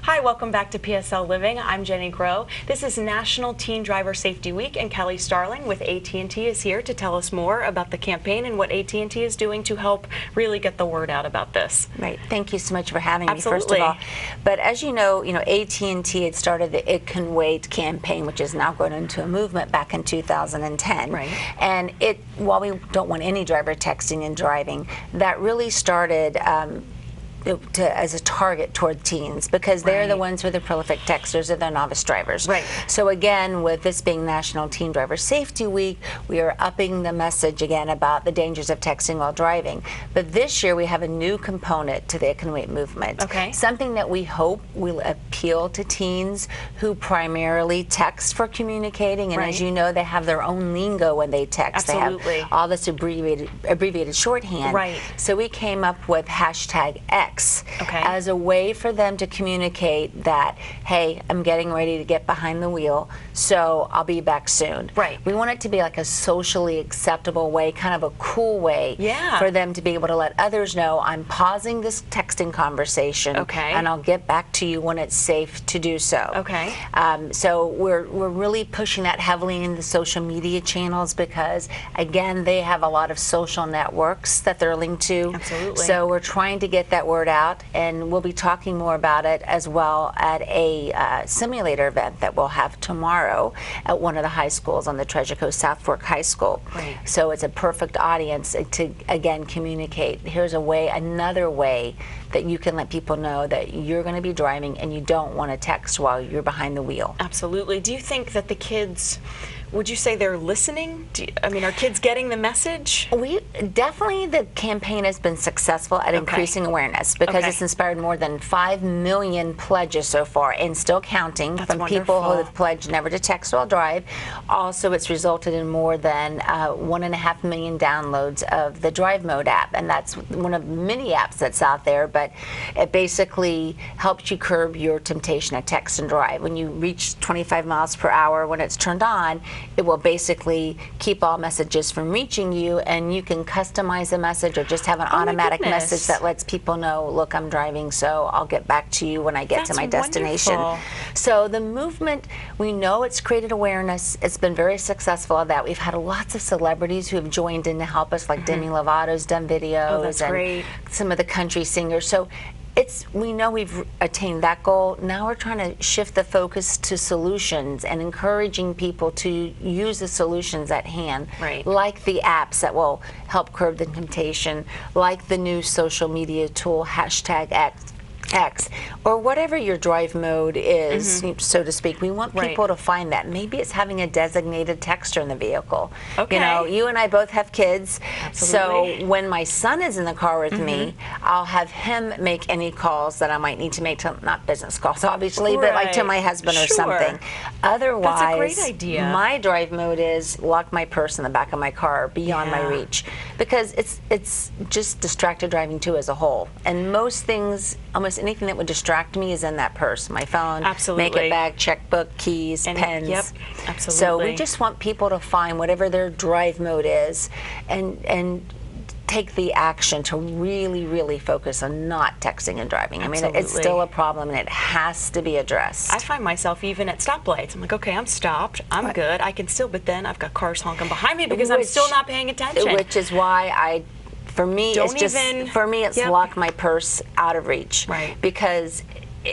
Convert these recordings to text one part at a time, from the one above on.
Hi, welcome back to PSL Living. I'm Jenny Groh. This is National Teen Driver Safety Week, and Kelly Starling with AT&T is here to tell us more about the campaign and what AT&T is doing to help really get the word out about this. Right. Thank you so much for having me, Absolutely. first of all. But as you know, AT&T had started the It Can Wait campaign, which is now going into a movement back in 2010. Right. And while we don't want any driver texting and driving, that really started as a target toward teens, because they're the ones who are the prolific texters or the novice drivers. Right. So again, with this being National Teen Driver Safety Week, we are upping the message again about the dangers of texting while driving. But this year we have a new component to the It Can Wait movement. Okay. Something that we hope will appeal to teens who primarily text for communicating, and as you know, they have their own lingo when they text. Absolutely. They have all this abbreviated shorthand. Right. So we came up with #X as a way for them to communicate that, hey, I'm getting ready to get behind the wheel, so I'll be back soon. Right. We want it to be like a socially acceptable way, kind of a cool way Yeah. for them to be able to let others know, I'm pausing this texting conversation, and I'll get back to you when it's safe to do so. Okay. So we're really pushing that heavily in the social media channels, because again, they have a lot of social networks that they're linked to. Absolutely. So we're trying to get that word out, and we'll be talking more about it as well at a simulator event that we'll have tomorrow at one of the high schools on the Treasure Coast South Fork High School. Right. So it's a perfect audience to again communicate. Here's another way that you can let people know that you're going to be driving and you don't want to text while you're behind the wheel. Absolutely. Do you think that the kids, would you say they're listening? I mean, are kids getting the message? Definitely the campaign has been successful at increasing awareness, because it's inspired more than 5 million pledges so far, and still counting. That's from wonderful. People who have pledged never to text while drive. Also, it's resulted in more than 1.5 million downloads of the Drive Mode app, and that's one of many apps that's out there, but it basically helps you curb your temptation to text and drive. When you reach 25 miles per hour, when it's turned on, it will basically keep all messages from reaching you, and you can customize a message or just have an automatic message that lets people know, look, I'm driving, so I'll get back to you when I get to my destination. Wonderful. So the movement, we know it's created awareness. It's been very successful at that. We've had lots of celebrities who have joined in to help us, like Demi Lovato's done videos, and some of the country singers. So we know we've attained that goal. Now we're trying to shift the focus to solutions and encouraging people to use the solutions at hand, like the apps that will help curb the temptation, like the new social media tool, #X, or whatever your drive mode is, so to speak. We want people to find that. Maybe it's having a designated texter in the vehicle. Okay. You know, you and I both have kids. Absolutely. So when my son is in the car with me, I'll have him make any calls that I might need to make, to, not business calls obviously, but like to my husband or something. Otherwise, that's a great idea. My drive mode is lock my purse in the back of my car beyond my reach, because it's just distracted driving too as a whole. And most things, almost anything that would distract me is in that purse. My phone, makeup bag, checkbook, keys, pens. Yep, absolutely. So we just want people to find whatever their drive mode is, and take the action to really, really focus on not texting and driving. Absolutely. I mean, it's still a problem, and it has to be addressed. I find myself even at stoplights. I'm like, okay, I'm stopped. I'm good. I can still, but then I've got cars honking behind me because I'm still not paying attention. Which is why for me, it's lock my purse out of reach. Right. Because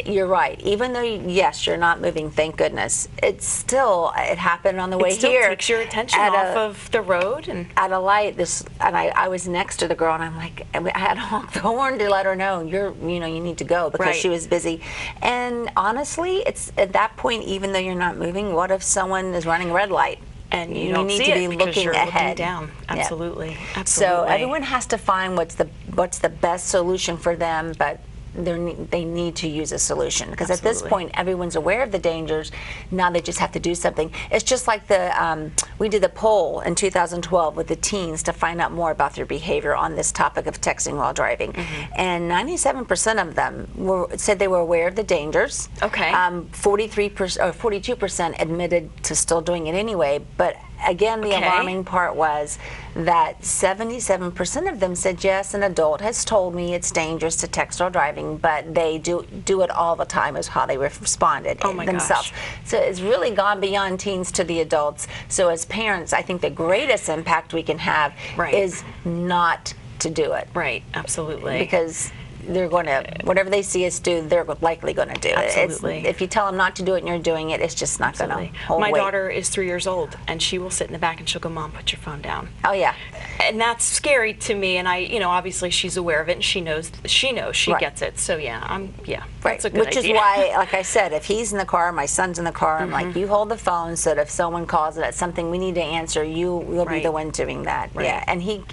you're right. Even though, yes, you're not moving, thank goodness, it happened on the way here. It still takes your attention off of the road. And at a light, and I was next to the girl, and I'm like, I had to honk the horn to let her know, you need to go, because she was busy. And honestly, it's at that point, even though you're not moving, what if someone is running a red light? And you don't need see to be it because looking you're ahead. looking down. Absolutely. Absolutely. So everyone has to find what's the best solution for them, but they need to use a solution, because at this point everyone's aware of the dangers. Now they just have to do something. It's just like we did the poll in 2012 with the teens to find out more about their behavior on this topic of texting while driving, and 97% of them said they were aware of the dangers. 43% or 42% admitted to still doing it anyway, but again, the alarming part was that 77% of them said, yes, an adult has told me it's dangerous to text while driving, but they do it all the time is how they responded themselves. So it's really gone beyond teens to the adults. So as parents, I think the greatest impact we can have is not to do it. Right, absolutely. Because they're going to, whatever they see us do, they're likely going to do it. Absolutely. If you tell them not to do it and you're doing it, it's just not going to hold My weight. daughter is 3 years old, and she will sit in the back and she'll go, Mom, put your phone down. Oh, yeah. And that's scary to me, and obviously she's aware of it, and she knows, she gets it. So yeah, that's a good idea. Which is why, like I said, if he's in the car, my son's in the car, I'm like, you hold the phone so that if someone calls it, it's something we need to answer, you will be the one doing that. Yeah, and he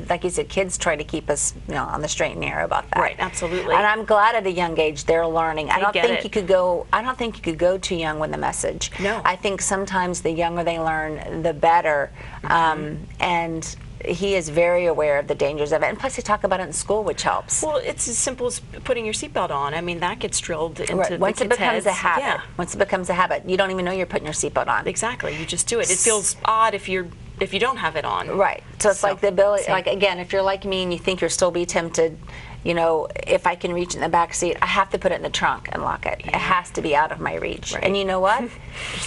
like you said, kids try to keep us, on the straight and narrow about that. Right, absolutely. And I'm glad at a young age they're learning. I don't think you could go too young with the message. No. I think sometimes the younger they learn, the better. And he is very aware of the dangers of it, and plus they talk about it in school, which helps. Well, it's as simple as putting your seatbelt on. I mean, that gets drilled into the kids' Once it becomes a habit. Yeah. Once it becomes a habit, you don't even know you're putting your seatbelt on. Exactly. You just do it. It feels odd if you don't have it on. Right. So it's like the ability, like again, if you're like me and you think you'll still be tempted, if I can reach in the back seat, I have to put it in the trunk and lock it. Yeah. It has to be out of my reach. Right. And you know what?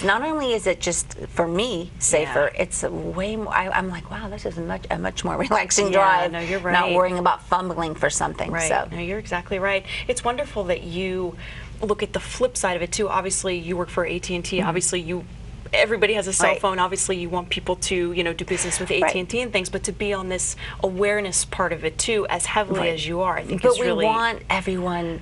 Not only is it just for me safer, it's a way more. I'm like, wow, this is a much more relaxing drive. No, you're right. Not worrying about fumbling for something. Right. So. No, you're exactly right. It's wonderful that you look at the flip side of it too. Obviously, you work for AT&T. Obviously, everybody has a cell phone. Obviously, you want people to, do business with AT&T and things, but to be on this awareness part of it too, as heavily as you are, I think is really. But we want everyone.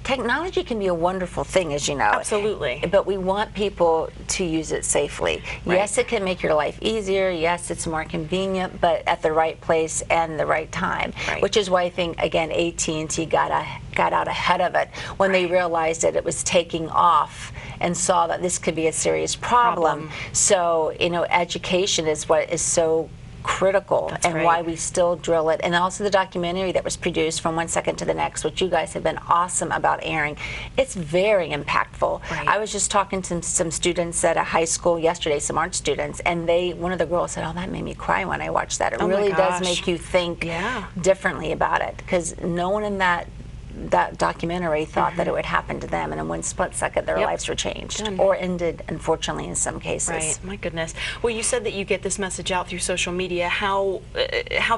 Technology can be a wonderful thing, as you know. Absolutely. But we want people to use it safely. Right. Yes, it can make your life easier. Yes, it's more convenient, but at the right place and the right time. Right. Which is why I think, again, AT&T got out ahead of it when they realized that it was taking off and saw that this could be a serious problem. So, education is what is so critical. That's and why we still drill it. And also the documentary that was produced From 1 Second to the Next, which you guys have been awesome about airing. It's very impactful. I was just talking to some students at a high school yesterday, some art students, and one of the girls said, oh, that made me cry when I watched that. It really does make you think differently about it, because no one in that documentary thought that it would happen to them, and in one split second their lives were changed or ended, unfortunately, in some cases. Right. My goodness. Well, you said that you get this message out through social media. How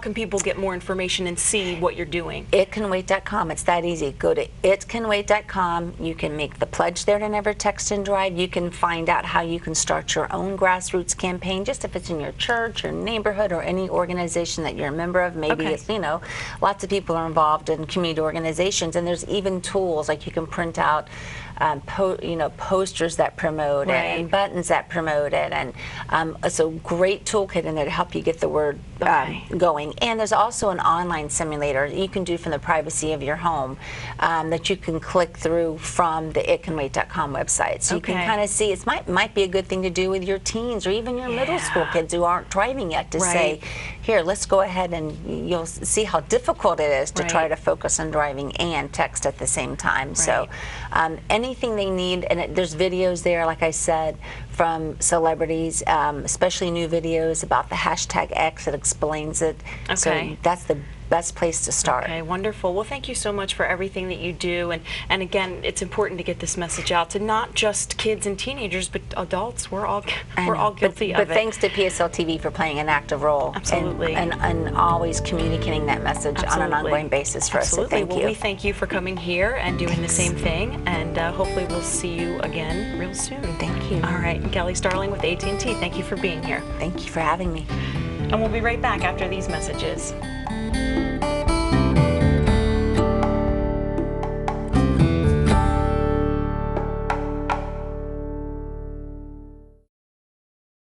can people get more information and see what you're doing? Itcanwait.com. It's that easy. Go to itcanwait.com. You can make the pledge there to never text and drive. You can find out how you can start your own grassroots campaign, just if it's in your church or neighborhood or any organization that you're a member of. Maybe it's, lots of people are involved in community organizations. And there's even tools like you can print out posters that promote it and buttons that promote it, and it's a great toolkit in there to help you get the word going. And there's also an online simulator you can do from the privacy of your home that you can click through from the itcanwait.com website. So you can kind of see, it might be a good thing to do with your teens or even your middle school kids who aren't driving yet, to say, here, let's go ahead, and you'll see how difficult it is to try to focus on driving and text at the same time. So anything they need, and there's videos there, like I said, from celebrities, especially new videos about the hashtag X that explains it. So that's the best place to start. Okay, wonderful. Well, thank you so much for everything that you do. And again, it's important to get this message out to not just kids and teenagers, but adults. We're all guilty of it. But thanks to PSL TV for playing an active role. Absolutely. And always communicating that message on an ongoing basis for us. So thank you. Well, we thank you for coming here and doing the same thing. And hopefully we'll see you again real soon. Thank you. All right. Kelly Starling with AT&T. Thank you for being here. Thank you for having me. And we'll be right back after these messages.